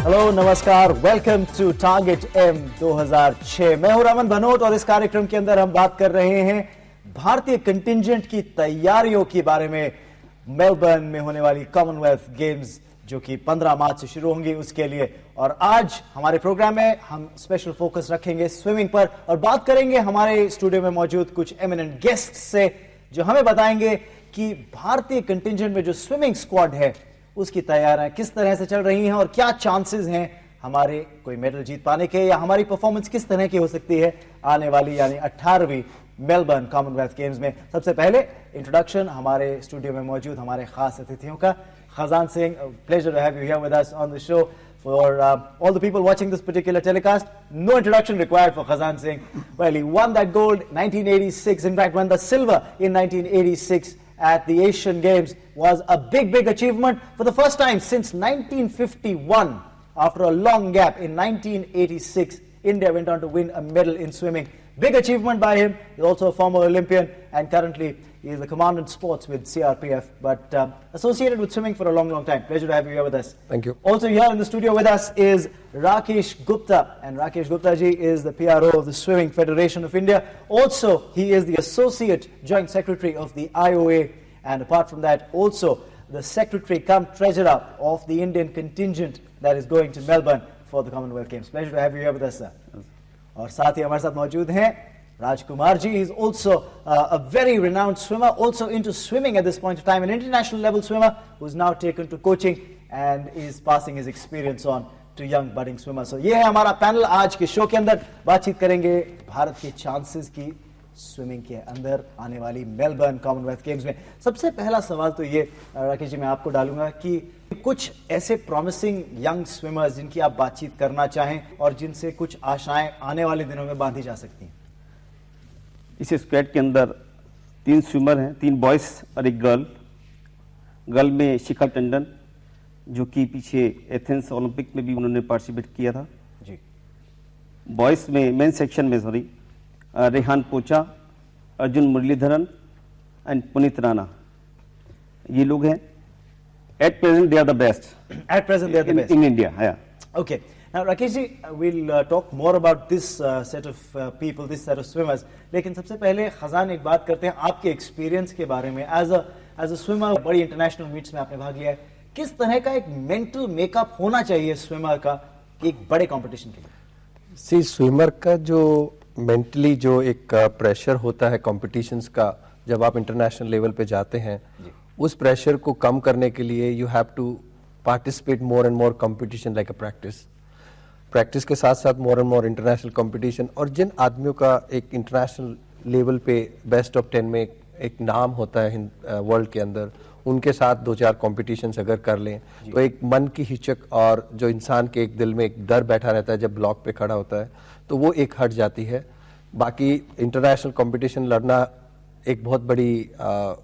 Hello नमस्कार, welcome to target M 2006। मैं हूं रमन भनोट और इस कार्यक्रम के अंदर हम बात कर रहे हैं भारतीय कंटिंजेंट की तैयारियों के बारे में। मेलबर्न में होने वाली कॉमनवेल्थ गेम्स जो कि 15 मार्च से शुरू होंगी उसके लिए, और आज हमारे प्रोग्राम में हम स्पेशल फोकस रखेंगे स्विमिंग पर और बात करेंगे हमारे स्टूडियो में मौजूद कुछ एमिनेंट गेस्ट से जो हमें बताएंगे कि भारतीय कंटिंजेंट में जो स्विमिंग स्क्वाड है उसकी तैयारियां किस तरह से चल रही हैं और क्या चांसेस हैं हमारे कोई मेडल जीत पाने के, या हमारी परफॉर्मेंस किस तरह की हो सकती है आने वाली यानी 18वीं मेलबर्न कॉमनवेल्थ गेम्स में। सबसे पहले इंट्रोडक्शन हमारे स्टूडियो में मौजूद हमारे खास अतिथियों का। Khajan Singh, pleasure to have you here with us on the show. For all the people watching this particular telecast, no introduction required for Khazan Singh. Well, he won that gold 1986, in fact won the silver in 1986 at the Asian Games. Was a big achievement for the first time since 1951. After a long gap in 1986, India went on to win a medal in swimming. Big achievement by him. He's also a former Olympian and currently he is the commandant sports with CRPF, but associated with swimming for a long time. Pleasure to have you here with us. Thank you. Also here in the studio with us is Rakesh Gupta, and Rakesh Gupta ji is the PRO of the Swimming Federation of India. Also, he is the Associate Joint Secretary of the IOA, and apart from that, also the Secretary cum Treasurer of the Indian contingent that is going to Melbourne for the Commonwealth Games. Pleasure to have you here with us, sir. और साथ ही हमारे साथ मौजूद हैं Rajkumar ji. Is also a very renowned swimmer, also into swimming at this point of time, an international level swimmer who's now taken to coaching and is passing his experience on to young budding swimmers. So ये है हमारा panel आज के show के अंदर। बातचीत करेंगे भारत के चांसेस की स्विमिंग के अंदर आने वाली मेलबर्न कॉमनवेल्थ गेम्स में। सबसे पहला सवाल तो ये राकेश जी मैं आपको डालूंगा कि कुछ ऐसे प्रॉमिसिंग यंग स्विमर्स जिनकी आप बातचीत करना चाहें और जिनसे कुछ आशाएं आने वाले दिनों में बांधी जा सकती हैं। इस स्क्वाड के अंदर 3 स्विमर हैं, 3 बॉयज और एक गर्ल। गर्ल में शिखा टंडन जो कि पीछे एथेंस ओलंपिक में भी उन्होंने पार्टिसिपेट किया था जी। बॉयज में मेन सेक्शन में रेहान पोचा, अर्जुन मुरलीधरन एंड पुनीत राणा, ये लोग हैं। At present, they are the best. At present, they are the best in India. Yeah. Okay. Now, Rakesh ji, we'll talk more about this set of people, this set of swimmers. लेकिन सबसे पहले खजान एक बात करते हैं आपके experience के बारे में। एज अ स्विमर बड़ी इंटरनेशनल मीट्स में आपने भाग लिया है, किस तरह का एक मेंटल मेकअप होना चाहिए स्विमर का एक बड़े कंपटीशन के लिए? स्विमर का जो मेंटली जो एक प्रेशर होता है कॉम्पिटिशन्स का, जब आप इंटरनेशनल लेवल पे जाते हैं, उस प्रेशर को कम करने के लिए you have to participate more and more competition like a practice के साथ साथ more and more international competition. और जिन आदमियों का एक इंटरनेशनल लेवल पे बेस्ट ऑफ 10 में एक नाम होता है वर्ल्ड के अंदर, उनके साथ 2-4 कॉम्पिटिशन्स अगर कर लें तो एक मन की हिचक और जो इंसान के एक दिल में एक डर बैठा रहता है जब ब्लॉक पे खड़ा होता है तो वो एक हट जाती है। बाकी इंटरनेशनल कंपटीशन लड़ना एक बहुत बड़ी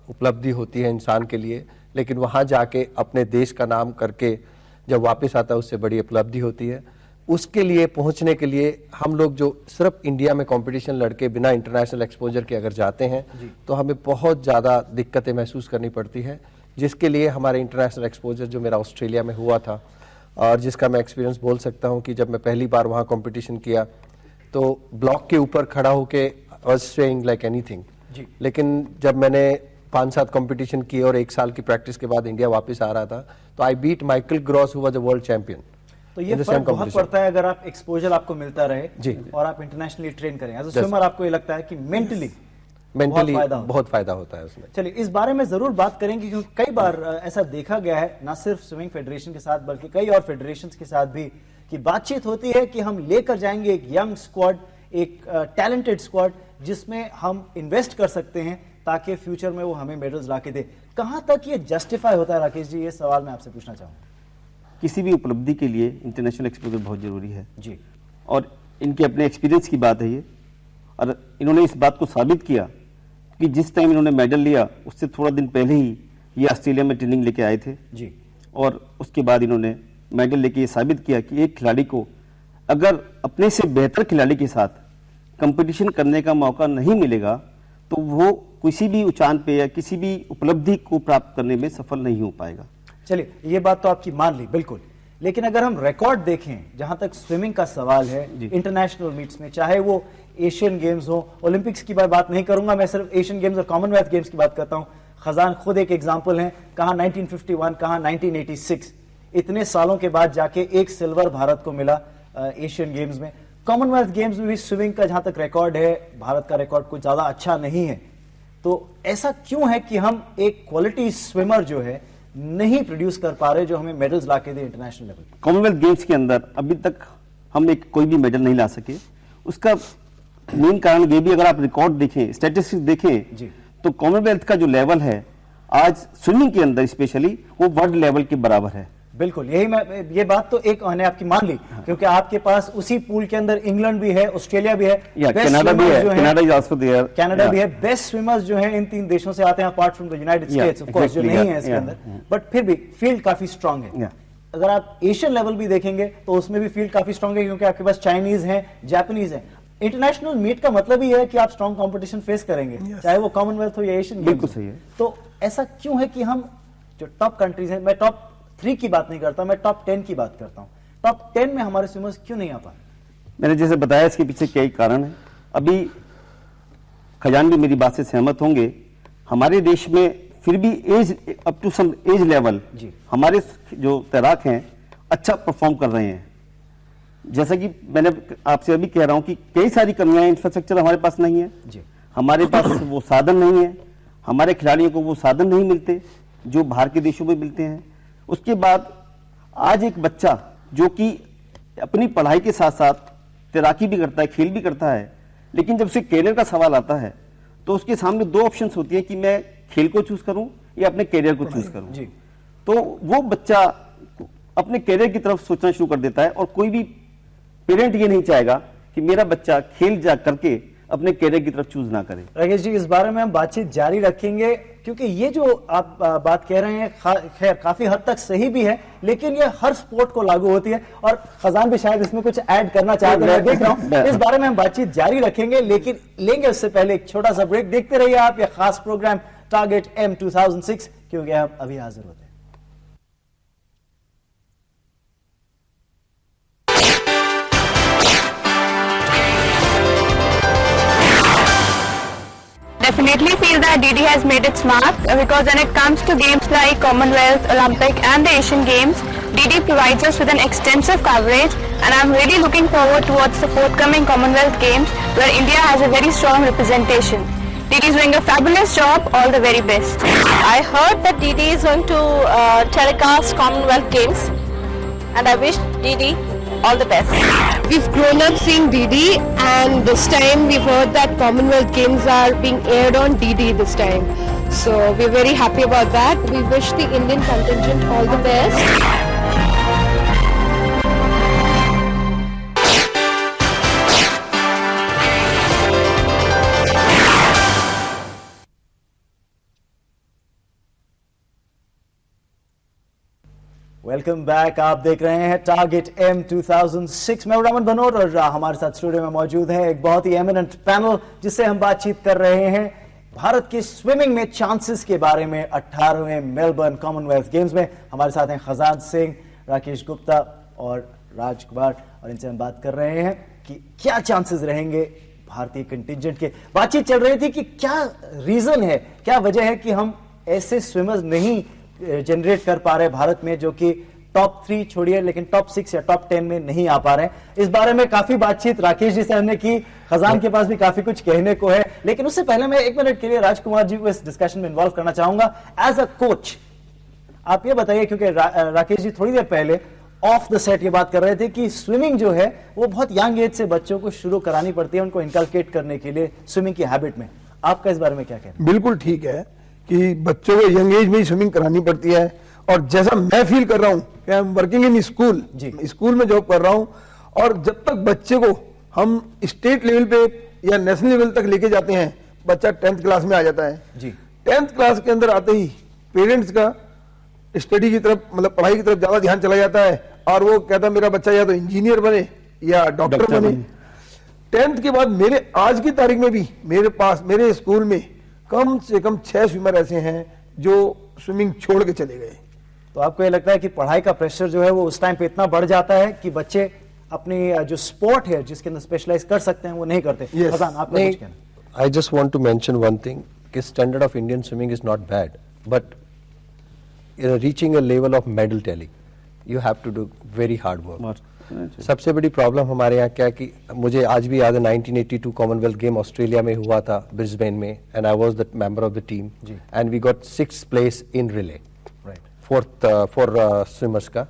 उपलब्धि होती है इंसान के लिए, लेकिन वहाँ जाके अपने देश का नाम करके जब वापस आता है उससे बड़ी उपलब्धि होती है। उसके लिए पहुँचने के लिए हम लोग जो सिर्फ इंडिया में कंपटीशन लड़के बिना इंटरनेशनल एक्सपोजर के अगर जाते हैं तो हमें बहुत ज़्यादा दिक्कतें महसूस करनी पड़ती है, जिसके लिए हमारे इंटरनेशनल एक्सपोजर जो मेरा ऑस्ट्रेलिया में हुआ था और जिसका मैं एक्सपीरियंस बोल सकता हूँ कि जब मैं पहली बार वहाँ कॉम्पिटिशन किया तो ब्लॉक के ऊपर खड़ा होके I was swaying like anything. लेकिन जब मैंने 5-7 कंपटीशन किए और 1 साल की प्रैक्टिस के बाद इंडिया वापस आ रहा था तो I beat Michael Gross who was a world champion. तो ये फर्क बहुत पड़ता है अगर आप एक्सपोजर आपको मिलता रहे जी और आप इंटरनेशनली ट्रेन करें एज अ स्विमर। आपको ये लगता है कि मेंटली बहुत फायदा होता है उसमें। चलिए इस बारे में जरूर बात करेंगे क्योंकि कई बार ऐसा देखा गया है ना सिर्फ स्विमिंग फेडरेशन के साथ बल्कि कई और फेडरेशंस के साथ भी कि बातचीत होती है कि हम लेकर जाएंगे एक यंग स्क्वाड, एक टैलेंटेड स्क्वाड जिसमें हम इन्वेस्ट कर सकते हैं ताकि फ्यूचर में वो हमें मेडल्स लाके दे। कहां तक ये जस्टिफाई होता है राकेश जी, ये सवाल मैं आपसे पूछना चाहूंगा। किसी भी उपलब्धि के लिए इंटरनेशनल एक्सपोजर बहुत जरूरी है जी, और इनके अपने एक्सपीरियंस की बात है ये, और इन्होंने इस बात को साबित किया कि जिस टाइम इन्होंने मेडल लिया उससे थोड़ा दिन पहले ही ये ऑस्ट्रेलिया में ट्रेनिंग लेके आए थे जी, और उसके बाद इन्होंने मेडल लेके ये साबित किया कि एक खिलाड़ी को अगर अपने से बेहतर खिलाड़ी के साथ कंपटीशन करने का मौका नहीं मिलेगा तो वो किसी भी उचान पे या किसी भी उपलब्धि को प्राप्त करने में सफल नहीं हो पाएगा। चलिए ये बात तो आपकी मान ली बिल्कुल, लेकिन अगर हम रिकॉर्ड देखें, जहां तक स्विमिंग का सवाल है इंटरनेशनल मीट्स में, चाहे वो एशियन गेम्स हो, ओलंपिक्स की बात नहीं करूंगा, मैं सिर्फ एशियन गेम्स और कॉमनवेल्थ गेम्स की बात करता हूं। खजान खुद एक एग्जाम्पल है, कहां 1951, कहां 1986, इतने सालों के बाद जाके एक सिल्वर भारत को मिला एशियन गेम्स में। कॉमनवेल्थ गेम्स में भी स्विमिंग का जहां तक रिकॉर्ड है, भारत का रिकॉर्ड कुछ ज्यादा अच्छा नहीं है। तो ऐसा क्यों है कि हम एक क्वालिटी स्विमर जो है नहीं प्रोड्यूस कर पा रहे, जो हमें मेडल्स ला के दे इंटरनेशनल लेवल पे? कॉमनवेल्थ गेम्स के अंदर अभी तक हम एक कोई भी मेडल नहीं ला सके। उसका मेन कारण ये भी, अगर आप रिकॉर्ड देखें, स्टैटिस्टिक्स देखें जी। तो कॉमनवेल्थ का जो लेवल है आज स्विमिंग के अंदर स्पेशली, वो वर्ल्ड लेवल के बराबर है। बिल्कुल, ये बात तो एक मैंने आपकी मान ली, क्योंकि आपके पास उसी पूल के अंदर इंग्लैंड भी है, ऑस्ट्रेलिया भी है, कनाडा भी है, Canada is also there, Canada भी है। बेस्ट स्विमर्स जो है इन 3 देशों से आते हैं, apart from the United states of course, जो नहीं है इसके अंदर, बट फिर भी फील्ड काफी स्ट्रांग है। अगर आप एशियन लेवल भी देखेंगे तो उसमें भी फील्ड काफी स्ट्रांग है, क्योंकि आपके पास चाइनीज है, जापानीज है। इंटरनेशनल मीट का मतलब ही है कि आप स्ट्रांग कंपटीशन फेस करेंगे, चाहे वो कॉमनवेल्थ हो या एशियन गेम्स। बिल्कुल सही है। तो ऐसा क्यों है कि हम जो टॉप कंट्रीज हैं, मैं टॉप 3 की बात नहीं करता, मैं टॉप 10 की बात करता हूं, टॉप 10 में हमारे स्विमर्स क्यों नहीं आ पा रहे? मैंने जैसे बताया, इसके पीछे कई कारण है। अभी खजान भी मेरी बात से सहमत होंगे, हमारे देश में फिर भी age up to some age level हमारे जो तैराक हैं अच्छा परफॉर्म कर रहे हैं। जैसा कि मैंने आपसे अभी कह रहा हूं कि कई सारी कमियां, इंफ्रास्ट्रक्चर हमारे पास नहीं है जी। हमारे पास वो साधन नहीं है, हमारे खिलाड़ियों को वो साधन नहीं मिलते जो बाहर के देशों में मिलते हैं। उसके बाद आज एक बच्चा जो कि अपनी पढ़ाई के साथ साथ तैराकी भी करता है, खेल भी करता है, लेकिन जब उसे कैरियर का सवाल आता है तो उसके सामने 2 ऑप्शंस होती है कि मैं खेल को चूज करूं या अपने कैरियर को चूज करूं जी। तो वो बच्चा अपने कैरियर की तरफ सोचना शुरू कर देता है, और कोई भी पेरेंट ये नहीं चाहेगा कि मेरा बच्चा खेल जा करके अपने कैरियर की तरफ चूज ना करे। राकेश जी, इस बारे में हम बातचीत जारी रखेंगे, क्योंकि ये जो आप बात कह रहे हैं खैर काफी हद तक सही भी है, लेकिन ये हर स्पोर्ट को लागू होती है, और खजान भी शायद इसमें कुछ ऐड करना चाहते हैं, मैं देख रहा हूं। इस बारे में हम बातचीत जारी रखेंगे, लेकिन लेंगे उससे पहले एक छोटा सा ब्रेक। देखते रहिए आप ये खास प्रोग्राम टारगेट M 2006, क्योंकि हम अभी हाजिर होते हैं। Definitely feel that DD has made its mark, because when it comes to games like Commonwealth, Olympic and the Asian Games, DD provides us with an extensive coverage, and I'm really looking forward towards the forthcoming Commonwealth Games where India has a very strong representation. DD is doing a fabulous job, all the very best. I heard that DD is going to telecast Commonwealth Games, and I wish DD all the best. We've grown up seeing DD, and this time we've heard that Commonwealth Games are being aired on DD this time. So we're very happy about that. We wish the Indian contingent all the best. Welcome back, आप देख रहे हैं target M 2006। मैं रामन बनोट, और हमारे साथ studio में मौजूद है एक बहुत ही एमिनेंट पैनल, जिससे हम बातचीत कर रहे हैं भारत के स्विमिंग में चांसेस के बारे में 18वें मेलबर्न कॉमनवेल्थ गेम्स में। हमारे साथ हैं खजान सिंह, राकेश गुप्ता और राजकुमार, और इनसे हम बात कर रहे हैं कि क्या चांसेस रहेंगे भारतीय कंटिंजेंट के। बातचीत चल रही थी कि क्या रीजन है, क्या वजह है कि हम ऐसे स्विमर्स नहीं जनरेट कर पा रहे भारत में, जो कि टॉप 3 छोड़िए, लेकिन टॉप 6 या टॉप 10 में नहीं आ पा रहे हैं। इस बारे में काफी बातचीत राकेश जी से हमने की, खजान के पास भी काफी कुछ कहने को है, लेकिन उससे पहले मैं 1 मिनट के लिए राजकुमार जी को इस डिस्कशन में इन्वॉल्व करना चाहूंगा। एज अ कोच आप ये बताइए, क्योंकि राकेश जी थोड़ी देर पहले ऑफ द सेट ये बात कर रहे थे कि स्विमिंग जो है वो बहुत यंग एज से बच्चों को शुरू करानी पड़ती है, उनको इनकलकेट करने के लिए स्विमिंग की हैबिट में। आपका इस बारे में क्या कहना है? बिल्कुल ठीक है कि बच्चों को यंग एज में ही स्विमिंग करानी पड़ती है, और जैसा मैं फील कर रहा हूँ कि I am working in school, school में जॉब कर रहा हूँ, और जब तक बच्चे को हम स्टेट लेवल पे या नेशनल लेवल तक लेके जाते हैं, बच्चा 10th क्लास में आ जाता है जी। 10th क्लास के अंदर आते ही पेरेंट्स का स्टडी की तरफ, मतलब पढ़ाई की तरफ ज्यादा ध्यान चला जाता है, और वो कहता है मेरा बच्चा या तो इंजीनियर बने या डॉक्टर बने। 10th के बाद मेरे आज की तारीख में भी मेरे पास मेरे स्कूल में कम से कम 6 स्विमर ऐसे हैं जो स्विमिंग छोड़ के चले गए। तो आपको ये लगता है कि पढ़ाई का प्रेशर जो है वो उस टाइम पे इतना बढ़ जाता है कि बच्चे अपनी जो स्पोर्ट है जिसके अंदर स्पेशलाइज कर सकते हैं वो नहीं करते? Yes. फरहान, आपका कुछ कहना? I just want to mention one thing, कि standard of Indian swimming is not bad, but reaching a level of medal tally, you have to do very hard work. सबसे बड़ी प्रॉब्लम हमारे यहाँ क्या है कि मुझे आज भी याद है 1982 कॉमनवेल्थ गेम ऑस्ट्रेलिया में हुआ था ब्रिस्बेन में, and I was the member of the team, and we got 6th place in relay, fourth for swimmers का,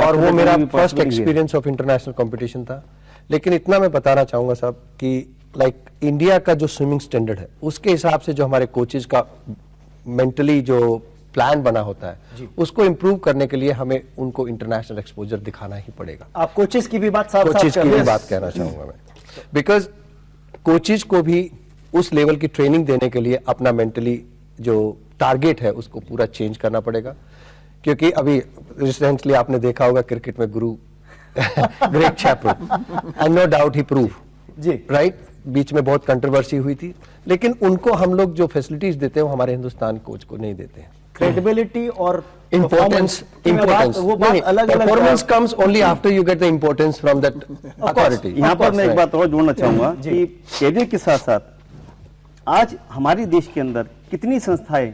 और वो मेरा first experience of international competition था। लेकिन इतना मैं बताना चाहूंगा साहब कि लाइक इंडिया का जो स्विमिंग स्टैंडर्ड है उसके हिसाब से जो हमारे कोचेज का मेंटली जो प्लान बना होता है उसको इम्प्रूव करने के लिए हमें उनको इंटरनेशनल एक्सपोजर दिखाना ही पड़ेगा। आप कोचेज की भी बात कोचेज की भी बात कहना चाहूंगा मैं, बिकॉज कोचेज को भी उस लेवल की ट्रेनिंग देने के लिए अपना मेंटली जो टारगेट है उसको पूरा चेंज करना पड़ेगा। क्योंकि अभी रिसेंटली आपने देखा होगा क्रिकेट में Guru Greg Chappell, and no doubt he proved जी, राइट, बीच में बहुत कंट्रोवर्सी हुई थी, लेकिन उनको हम लोग जो फैसिलिटीज देते हैं वो हमारे हिंदुस्तान कोच को नहीं देते हैं। क्रेडिबिलिटी और Importance वो बात अलग अलग performance comes only after you get the importance from that authority. यहाँ पर मैं एक बात और जोड़ना चाहूंगा कि कैरियर के साथ साथ आज हमारे देश के अंदर कितनी संस्थाएं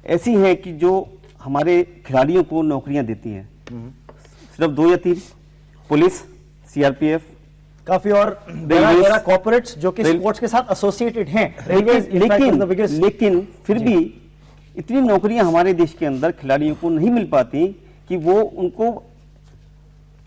ऐसी हैं कि जो हमारे खिलाड़ियों को नौकरियां देती हैं, सिर्फ 2 या 3, पुलिस, सीआरपीएफ, काफी और बड़ा कॉर्पोरेट्स जो कि स्पोर्ट्स के साथ एसोसिएटेड हैं। लेकिन फिर भी इतनी नौकरियां हमारे देश के अंदर खिलाड़ियों को नहीं मिल पाती कि वो उनको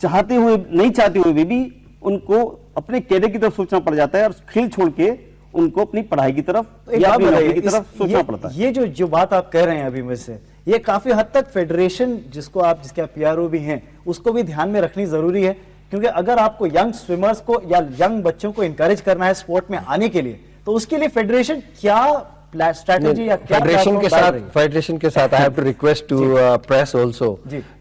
नहीं चाहते हुए भी उनको अपने कैरियर की तरफ सोचना पड़ जाता है और खेल छोड़ के उनको अपनी पढ़ाई की तरफ या अपनी नौकरी की तरफ सोचना पड़ता है। ये जो बात आप कह रहे हैं अभी मुझसे, ये काफी हद तक फेडरेशन जिसके आप पीआरओ भी हैं उसको भी ध्यान में रखनी जरूरी है, क्योंकि अगर आपको यंग स्विमर्स को या यंग बच्चों को इंकरेज करना है स्पोर्ट में आने के लिए, तो उसके लिए फेडरेशन क्या स्ट्रैटेजी या क्या फेडरेशन के साथ I have to request to press also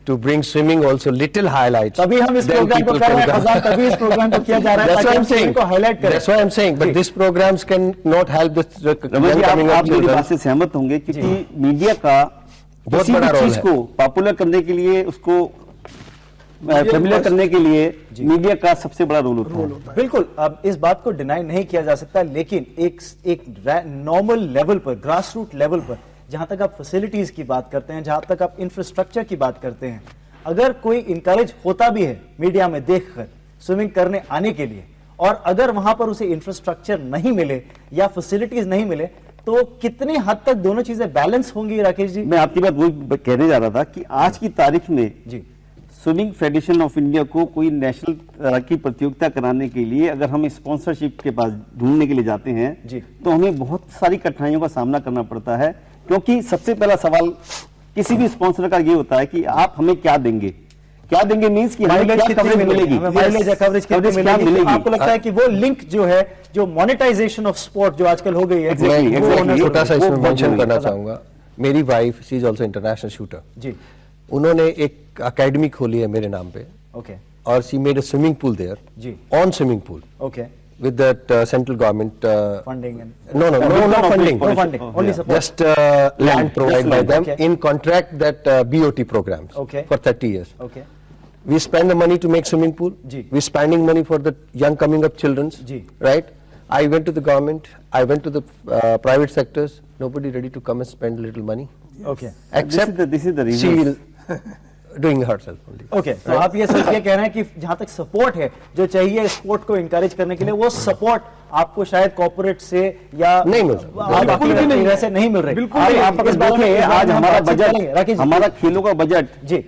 to bring swimming also little highlights. तभी हम इस प्रोग्राम को कर रहे हैं, तभी इस प्रोग्राम को किया जा रहा है ताकि हम स्विमिंग को हाईलाइट करें। That's why I'm saying, but these programs can not help this coming up मेरी बात से सहमत होंगे, क्योंकि मीडिया का बहुत बड़ा रोल है चीज को पॉपुलर करने के लिए, उसको फेमिलियर करने के लिए मीडिया का सबसे बड़ा रोल होता है। बिल्कुल, अब इस बात को डिनाई नहीं किया जा सकता, लेकिन एक नॉर्मल लेवल पर, ग्रास रूट लेवल पर, जहां तक आप फैसिलिटीज की बात करते हैं, जहां तक आप इंफ्रास्ट्रक्चर की बात करते हैं, अगर कोई इंकरेज होता भी है मीडिया में देखकर स्विमिंग करने आने के लिए, और अगर वहां पर उसे इंफ्रास्ट्रक्चर नहीं मिले या फैसिलिटीज नहीं मिले, तो कितनी हद तक दोनों चीजें बैलेंस होंगी? राकेश जी, मैं आपकी बात वही कहने जा रहा था कि आज की तारीख में जी स्विमिंग फेडरेशन ऑफ इंडिया को कोई नेशनल तरह की प्रतियोगिता कराने के लिए अगर हम स्पॉन्सरशिप के पास ढूंढने के लिए जाते हैं तो हमें बहुत सारी कठिनाइयों का सामना करना पड़ता है, क्योंकि सबसे पहला सवाल किसी भी स्पॉन्सर का ये होता है कि आप हमें क्या देंगे मींस कि हमें क्या कवरेज मिलेगी, कवरेज मिलेगी। आपको लगता है कि वो लिंक जो है, जो मोनेटाइजेशन ऑफ स्पोर्ट जो आजकल हो गई है, छोटा सा इसमें मेंशन करना चाहूंगा, मेरी wife she is also international shooter जी, उन्होंने एक अकेडमी खोली है मेरे नाम पे, ओके, और she made a swimming pool there ji, on swimming pool, okay, with that central government funding and no funding, only support, just land provided by them in contract that BOT programs for 30 years. Okay, we spend the money to make swimming pool, we spending money for the young coming up children's, right? I went to the government, I went to the private sectors, nobody ready to come and spend little money, okay, except this is the reason she will doing herself only. Okay, तो आप ये सोच के कह रहे हैं कि जहां तक सपोर्ट है जो चाहिए स्पोर्ट को इंकरेज करने के लिए, वो सपोर्ट आपको शायद कॉर्पोरेट से या नहीं मिल रहा, बिल्कुल भी नहीं, वैसे नहीं मिल रही। बिल्कुल आप इस बात में आज हमारा बजट, हमारा खेलों का बजट जी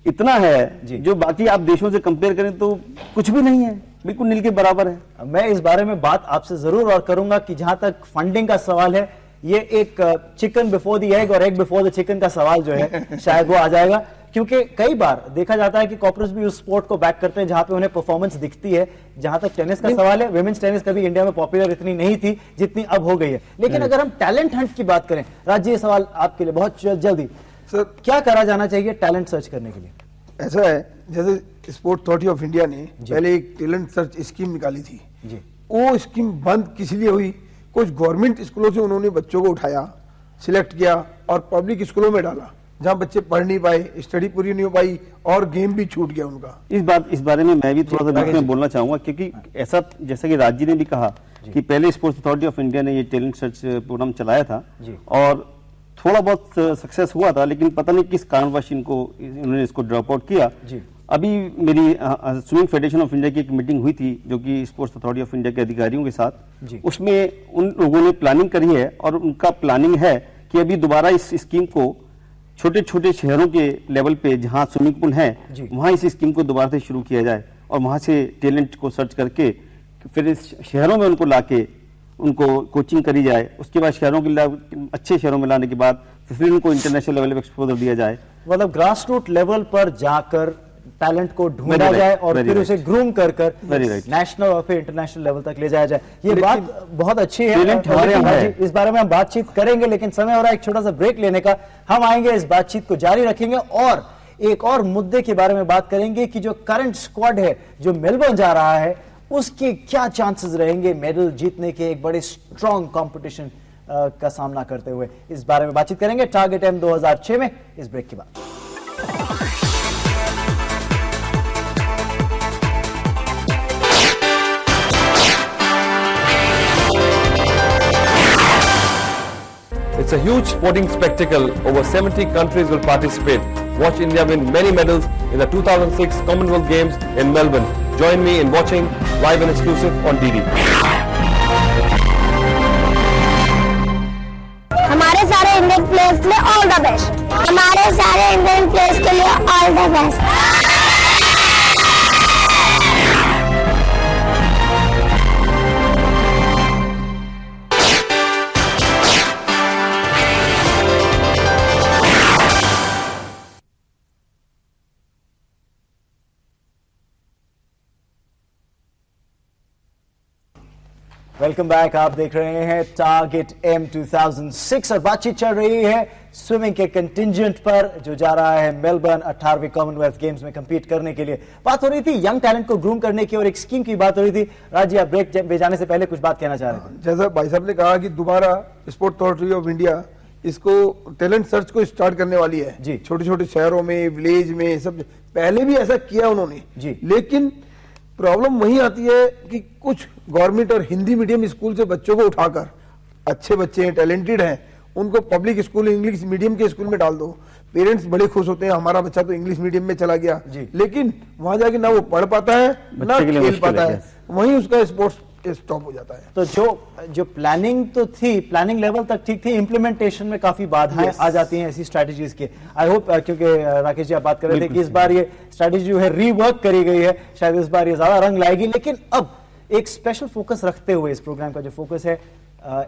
इतना है जो बाकी आप देशों से कंपेयर करें तो कुछ भी नहीं है, बिल्कुल नील के बराबर है। मैं इस बारे में बात आपसे जरूर और करूंगा कि जहां तक फंडिंग का सवाल है, ये एक चिकन बिफोर द एग और एग बिफोर द चिकन का सवाल जो है शायद वो आ जाएगा, क्योंकि कई बार देखा जाता है कि कॉर्पोरेट्स भी उस स्पोर्ट को बैक करते हैं जहां पे उन्हें परफॉर्मेंस दिखती है। जहां तक टेनिस का सवाल है, विमेंस टेनिस कभी इंडिया में पॉपुलर इतनी नहीं थी जितनी अब हो गई है, लेकिन अगर हम टैलेंट हंट की बात करें, राज्य ये सवाल आपके लिए बहुत जल्दी, सर क्या करा जाना चाहिए टैलेंट सर्च करने के लिए? ऐसा है, जैसे स्पोर्ट अथॉरिटी ऑफ इंडिया ने पहले एक टैलेंट सर्च स्कीम निकाली थी जी, वो स्कीम बंद किस लिए हुई? कुछ गवर्नमेंट स्कूलों से उन्होंने बच्चों को उठाया, सिलेक्ट किया और पब्लिक स्कूलों में डाला, जहाँ बच्चे पढ़ नहीं पाए, स्टडी पूरी नहीं हो पाई और गेम भी छूट गया उनका। इस बारे में मैं भी थोड़ा सा बीच में बोलना चाहूंगा, क्योंकि ऐसा जैसा कि राज जी ने भी कहा कि पहले स्पोर्ट्स अथॉरिटी ऑफ इंडिया ने ये टैलेंट सर्च प्रोग्राम चलाया था और थोड़ा बहुत सक्सेस हुआ था, लेकिन पता नहीं किस कारणवश इन्होंने इसको ड्रॉप आउट किया। अभी मेरी स्विमिंग फेडरेशन ऑफ इंडिया की एक मीटिंग हुई थी जो कि स्पोर्ट्स अथॉरिटी ऑफ इंडिया के अधिकारियों के साथ, उसमें उन लोगों ने प्लानिंग करी है और उनका प्लानिंग है कि अभी दोबारा इस स्कीम को छोटे छोटे शहरों के लेवल पे जहां स्विमिंग पूल है वहां इस स्कीम को दोबारा से शुरू किया जाए और वहां से टैलेंट को सर्च करके फिर इस शहरों में उनको लाके उनको कोचिंग करी जाए। उसके बाद शहरों के अच्छे शहरों में लाने के बाद फिर उनको इंटरनेशनल लेवल पे एक्सपोजर दिया जाए। मतलब ग्रास रूट लेवल पर जाकर टैलेंट को ढूंढा जाए और फिर उसे ग्रूम कर नेशनल और फिर इंटरनेशनल लेवल तक ले जाया जाए। ये बात बहुत अच्छी है, इस बारे में हम बातचीत करेंगे, लेकिन समय हो रहा है एक छोटा सा ब्रेक लेने का। हम आएंगे, इस बातचीत को जारी रखेंगे और एक और मुद्दे के बारे में बात करेंगे कि जो करंट स्क्वाड है जो मेलबर्न जा रहा है उसके क्या चांसेस रहेंगे मेडल जीतने के एक बड़े स्ट्रॉन्ग कंपटीशन का सामना करते हुए। इस बारे में बातचीत करेंगे टारगेट एम 2006 में इस ब्रेक के बाद। It's a huge sporting spectacle. Over 70 countries will participate. Watch India win many medals in the 2006 Commonwealth Games in Melbourne. Join me in watching live and exclusive on DD. हमारे सारे Indian players के लिए all the best. हमारे सारे Indian players के लिए all the best. Welcome back. आप देख रहे हैं टारगेट एम 2006 और बातचीत चल रही है स्विमिंग के कंटिंजेंट पर जो जा रहा है मेलबर्न 18वीं कॉमनवेल्थ गेम्स में कंपीट करने के लिए। बात हो रही थी यंग टैलेंट को ग्रूम करने की और एक स्कीम की बात हो रही थी। राज जी, आप ब्रेक में जाने से पहले कुछ बात कहना चाह रहे थे। जैसा भाई साहब ने कहा कि दोबारा स्पोर्ट अथॉरिटी ऑफ इंडिया इसको टैलेंट सर्च को स्टार्ट करने वाली है जी, छोटे छोटे शहरों में, विलेज में, सब। पहले भी ऐसा किया उन्होंने जी, लेकिन प्रॉब्लम वही आती है कि कुछ गवर्नमेंट और हिंदी मीडियम स्कूल से बच्चों को उठाकर, अच्छे बच्चे हैं, टैलेंटेड हैं, उनको पब्लिक स्कूल, इंग्लिश मीडियम के स्कूल में डाल दो। पेरेंट्स बड़े खुश होते हैं, हमारा बच्चा तो इंग्लिश मीडियम में चला गया, लेकिन वहां जाके ना वो पढ़ पाता है ना खेल पाता है, वहीं उसका स्पोर्ट्स स्टॉप हो जाता है। तो जो प्लानिंग तो थी, प्लानिंग लेवल तक ठीक थी, इंप्लीमेंटेशन में काफी बाधाएं आ जाती हैं ऐसी स्ट्रैटेजीज के। आई होप, क्योंकि राकेश जी आप बात कर रहे थे कि इस बार ये स्ट्रैटेजी जो है रीवर्क करी गई है, शायद इस बार ये ज्यादा रंग लाएगी। लेकिन अब एक स्पेशल फोकस रखते हुए इस प्रोग्राम का जो फोकस है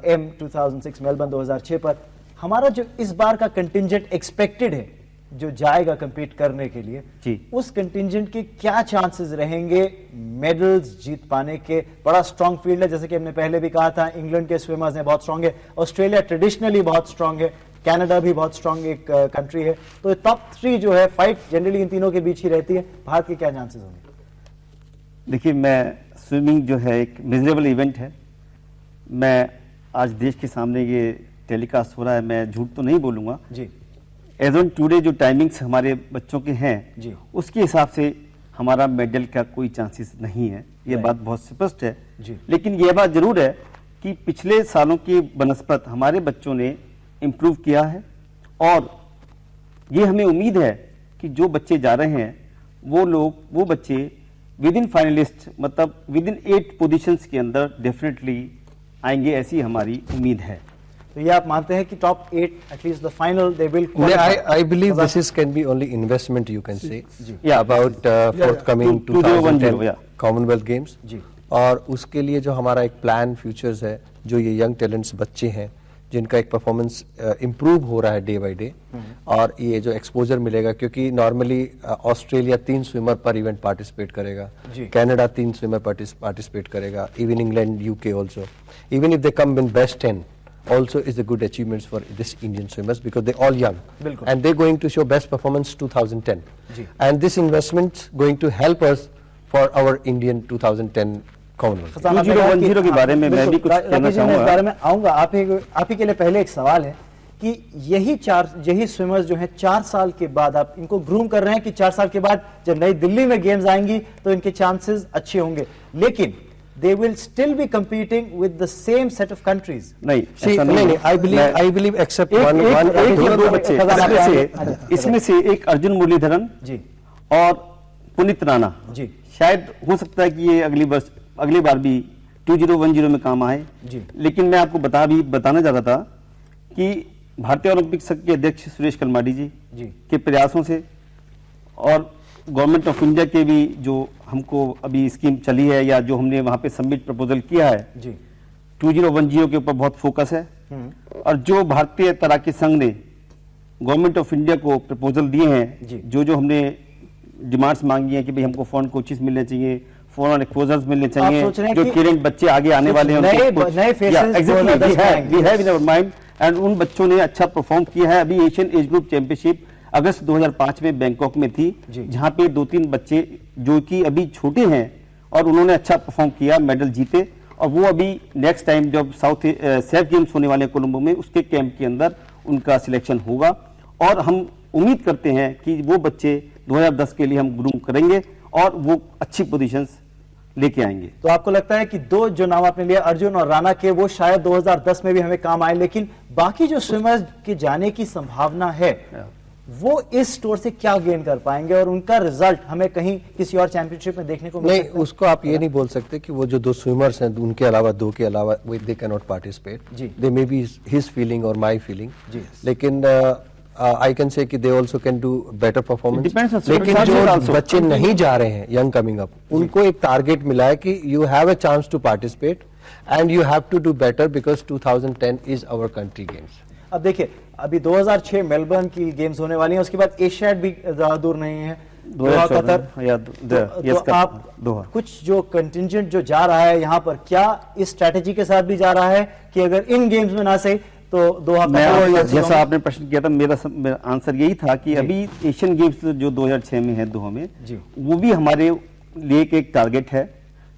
एम 2006 मेलबर्न 2006 पर, हमारा जो इस बार का कंटिंजेंट एक्सपेक्टेड है जो जाएगा कंपीट करने के लिए जी, उस कंटिंजेंट के क्या चांसेस रहेंगे मेडल्स जीत पाने के? बड़ा स्ट्रांग फील्ड है, जैसे कि हमने पहले भी कहा था। इंग्लैंड के स्विमर्स हैं बहुत स्ट्रांग है, ऑस्ट्रेलिया ट्रेडिशनली बहुत स्ट्रांग है, कनाडा भी बहुत स्ट्रांग एक कंट्री है। तो टॉप 3 जो है फाइट जनरली इन तीनों के बीच ही रहती है। भारत के क्या चांसेस होंगे? देखिए, मैं स्विमिंग जो है एक मेजरेबल इवेंट है। मैं आज देश के सामने ये टेलीकास्ट हो रहा है, मैं झूठ तो नहीं बोलूंगा जी। एज ऑन टूडे जो टाइमिंग्स हमारे बच्चों के हैं जी, उसके हिसाब से हमारा मेडल का कोई चांसेस नहीं है, ये बात बहुत स्पष्ट है जी। लेकिन यह बात जरूर है कि पिछले सालों की बनस्पत हमारे बच्चों ने इम्प्रूव किया है और ये हमें उम्मीद है कि जो बच्चे जा रहे हैं वो बच्चे विद इन फाइनलिस्ट, मतलब विद इन 8 पोजिशंस के अंदर डेफिनेटली आएंगे, ऐसी हमारी उम्मीद है। तो ये आप मानते हैं कि top 8 at least the final they will I believe this is can be only investment you can say about forthcoming 2010 Commonwealth Games जी। और उसके लिए जो हमारा एक प्लान फ्यूचर्स है, जो ये यंग टैलेंट्स बच्चे हैं जिनका एक परफॉर्मेंस इम्प्रूव हो रहा है डे बाय डे, और ये जो एक्सपोजर मिलेगा, क्योंकि नॉर्मली ऑस्ट्रेलिया 3 स्विमर पर इवेंट पार्टिसिपेट करेगा, कनाडा 3 स्विमर पार्टिसिपेट करेगा, even England, UK also. Even if they come in best 10 also is a good achievements for this Indian swimmers because they all young and they're going to show best performance 2010 and this investment going to help us for our Indian 2010 Commonwealth 2010 के बारे में मैं भी कुछ कहना चाहूंगा। इस बारे में आऊंगा। आप ही के लिए पहले एक सवाल है कि यही स्विमर्स जो हैं 4 साल के बाद आप इनको ग्रूम कर रहे हैं कि 4 साल के बाद जब नई दिल्ली में गेम्स आएंगी तो इनके चांसेस अच्छे होंगे, लेकिन they will still be competing with the same set of countries. नहीं, See, ऐसा नहीं, नहीं, I believe except एक one या दो बच्चे खजान इसमें से एक अर्जुन मुरलीधरन जी और पुनीत राणा जी शायद हो सकता है कि ये अगली बार भी 2010 में काम आए जी। लेकिन मैं आपको बताना चाह रहा था कि भारतीय ओलंपिक संघ के अध्यक्ष सुरेश कलमाडी जी के प्रयासों से और गवर्नमेंट ऑफ इंडिया के भी जो हमको अभी स्कीम चली है या जो हमने वहां पे सबमिट प्रपोजल किया है जी 2010 के ऊपर बहुत फोकस है और जो भारतीय तैराकी संघ ने गवर्नमेंट ऑफ इंडिया को प्रपोजल दिए हैं, जो हमने डिमांड्स मांगी हैं कि भाई हमको फॉरेन कोचेस मिलने चाहिए, फॉरेन एक्सपोजर्स मिलने चाहिए, जो टैलेंट बच्चे आगे आने वाले हैं एंड उन बच्चों ने अच्छा परफॉर्म किया है। अभी एशियन एज ग्रुप चैंपियनशिप अगस्त 2005 में बैंकॉक में थी, जहां पे 2-3 बच्चे जो कि अभी छोटे हैं और उन्होंने अच्छा परफॉर्म किया, मेडल जीते और वो अभी नेक्स्ट टाइम जब सेफ गेम्स होने वाले कोलंबो में उसके कैंप के अंदर उनका सिलेक्शन होगा और हम उम्मीद करते हैं कि वो बच्चे 2010 के लिए हम ग्रूम करेंगे और वो अच्छी पोजीशंस लेके आएंगे। तो आपको लगता है कि दो जो नाम आपने लिया अर्जुन और राणा के, वो शायद 2010 में भी हमें काम आए, लेकिन बाकी जो स्विमर्स के जाने की संभावना है वो इस स्टोर से क्या गेन कर पाएंगे और उनका रिजल्ट हमें कहीं किसी और चैंपियनशिप में देखने को मिल नहीं, सकता है? उसको आप ये नहीं बोल सकते कि वो जो 2 स्विमर्स हैं उनके अलावा 2 के अलावा they can not participate, they may be his feeling और माय फीलिंग, लेकिन आई कैन से कि they also can do better performance. लेकिन जो बच्चे नहीं जा रहे हैं यंग कमिंग अप, उनको एक टारगेट मिला है कि you have a chance to participate and you have to do better because 2010 is our country games. अब देखिए अभी 2006 मेलबर्न की गेम्स होने वाली हैं, उसके बाद एशियाड भी ज्यादा दूर नहीं है, दोहा कतर। तो आप कुछ जो कंटिंजेंट जो जा रहा है यहाँ पर, क्या इस स्ट्रेटेजी के साथ भी जा रहा है कि अगर इन गेम्स में ना सही तो दोहा कतर? जैसा आपने प्रश्न किया था, मेरा आंसर यही था कि अभी एशियन गेम्स जो 2006 में है दोहा में, वो भी हमारे लिए एक टारगेट है।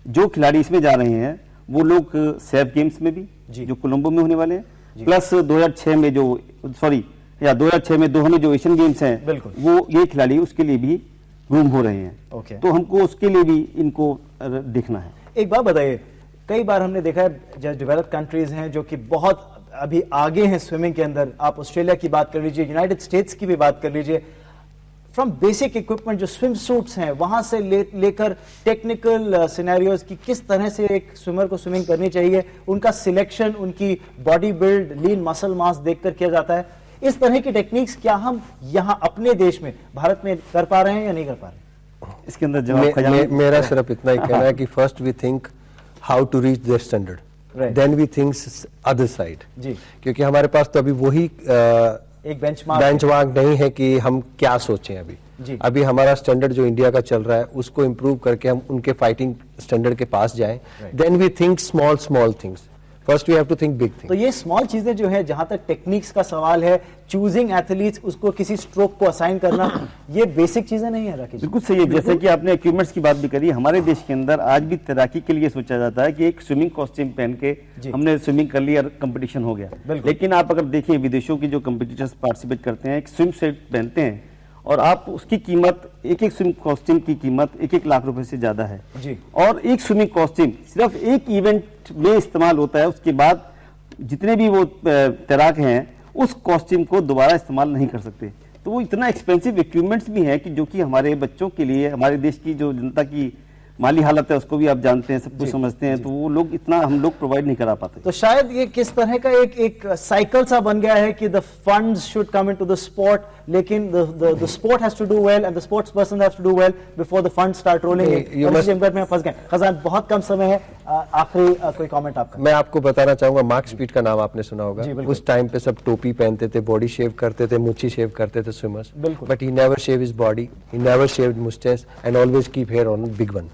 जो खिलाड़ी इसमें जा रहे हैं वो लोग सेफ गेम्स में भी जो कोलंबो में होने वाले हैं, प्लस 2006 में 2006 में दोहा में जो एशियन गेम्स हैं, वो ये खिलाड़ी उसके लिए भी ग्रूम हो रहे हैं। तो हमको उसके लिए भी इनको देखना है। एक बात बताइए, कई बार हमने देखा है जो डेवलप्ड कंट्रीज हैं जो कि बहुत अभी आगे हैं स्विमिंग के अंदर, आप ऑस्ट्रेलिया की बात कर लीजिए, यूनाइटेड स्टेट्स की भी बात कर लीजिए, फ्रॉम बेसिक इक्विपमेंट जो स्विम सूट्स हैं वहां से लेकर टेक्निकल सिनेरियोज की किस तरह से एक स्विमर को स्विमिंग करनी चाहिए, उनका सिलेक्शन, उनकी body build, lean muscle mass देखकर किया जाता है। इस तरह की टेक्निक्स क्या हम यहाँ अपने देश में, भारत में कर पा रहे हैं या नहीं कर पा रहे? इसके अंदर जवाब मेरा सिर्फ इतना ही कहना है कि first we think how to reach their standard, then we think other side जी, क्योंकि हमारे पास तो अभी वही एक बेंचमार्क नहीं है कि हम क्या सोचें। अभी हमारा स्टैंडर्ड जो इंडिया का चल रहा है उसको इम्प्रूव करके हम उनके फाइटिंग स्टैंडर्ड के पास जाएं, then we think small things, first we have to think big thing. तो ये स्मॉल चीजें जो है, जहां तक टेक्निक्स का सवाल है, चूजिंग एथलीट्स, उसको किसी स्ट्रोक को असाइन करना, ये बेसिक चीजें नहीं है राकेश? बिल्कुल सही है। जैसे कि आपने इक्विपमेंट्स की बात भी करी, हमारे देश के अंदर आज भी तैराकी के लिए सोचा जाता है कि एक स्विमिंग कॉस्ट्यूम पहन के हमने स्विमिंग कर ली और कंपटीशन हो गया। लेकिन आप अगर देखें विदेशों की जो कंपटीटर्स पार्टिसिपेट करते हैं, एक स्विम सेट पहनते हैं और आप उसकी कीमत, एक स्विमिंग कॉस्ट्यूम की कीमत 1-1 लाख रुपए से ज्यादा है जी। और एक स्विमिंग कॉस्ट्यूम सिर्फ एक इवेंट में इस्तेमाल होता है, उसके बाद जितने भी वो तैराक हैं उस कॉस्ट्यूम को दोबारा इस्तेमाल नहीं कर सकते। तो वो इतना एक्सपेंसिव इक्विपमेंट्स भी है कि जो कि हमारे बच्चों के लिए, हमारे देश की जो जनता की माली हालत है उसको भी आप जानते हैं, सब कुछ समझते हैं, तो वो लोग इतना हम लोग प्रोवाइड नहीं करा पाते। तो शायद ये किस तरह का एक साइकिल सा बन गया है कि the funds should come into the sport, लेकिन the sport has to do well and the sports person has to do well before the fund start rolling. में फंस गए। खजान, बहुत कम समय है, आखिरी कोई कमेंट आपका? मैं आपको बताना चाहूंगा, मार्क स्पीड का नाम आपने सुना होगा। उस टाइम पे सब टोपी पहनते थे, बॉडी शेव करते थे, मुच्छी शेव करते थे swimmers, but he never shave his body, he never shaved moustache and always keep hair on big one.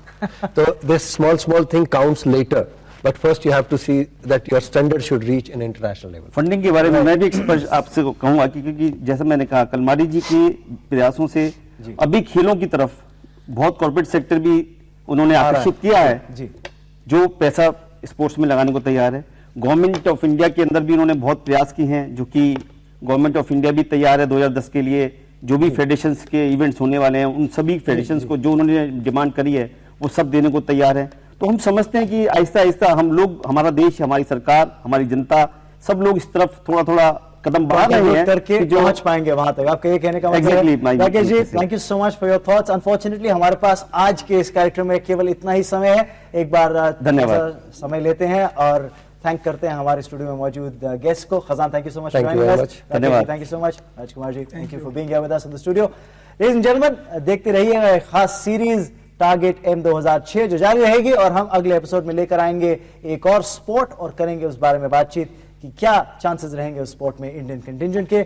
So this small thing counts later, but first you have to see that your standard should reach an international level. Funding के बारे में मैं भी expert आपसे कहूंगा कि क्योंकि जैसा मैंने कहा, कलमाडी जी के प्रयासों से अभी खेलों की तरफ बहुत कॉर्पोरेट सेक्टर भी उन्होंने आकर्षित किया है जी, जो पैसा स्पोर्ट्स में लगाने को तैयार है। गवर्नमेंट ऑफ इंडिया के अंदर भी उन्होंने बहुत प्रयास किए हैं, जो कि गवर्नमेंट ऑफ इंडिया भी तैयार है 2010 के लिए। जो भी फेडरेशंस के इवेंट्स होने वाले हैं उन सभी फेडरेशंस को जो उन्होंने डिमांड करी है वो सब देने को तैयार है। तो हम समझते हैं कि आहिस्ता आहिस्ता हम लोग, हमारा देश, हमारी सरकार, हमारी जनता, सब लोग इस तरफ थोड़ा थोड़ा कदम बढ़ा रहे हैं करके कि जो पहुंच पाएंगे वहां तक। आपका ये कहने का मतलब Exactly, है। my- Rakesh ji, thank you so much for your thoughts. Unfortunately हमारे पास आज के इस कार्यक्रम में केवल इतना ही समय है। एक बार धन्यवाद। थोड़ा समय लेते हैं और थैंक करते हैं हमारे स्टूडियो में मौजूद गेस्ट को। Khajan, thank you so much. Thank you very much. धन्यवाद। Thank you so much. Rajkumar ji, thank you for being here with us in the studio. Ladies and gentleman, देखते रहिएगा एक खास सीरीज टारगेट M 2006 जो जारी रहेगी और हम अगले एपिसोड में लेकर आएंगे एक और स्पोर्ट और करेंगे उस बारे में बातचीत कि क्या चांसेस रहेंगे उस स्पोर्ट में इंडियन कंटिंजेंट के।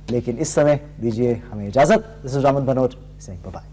लेकिन इस समय दीजिए हमें इजाजत। This is Raman Banot saying bye bye.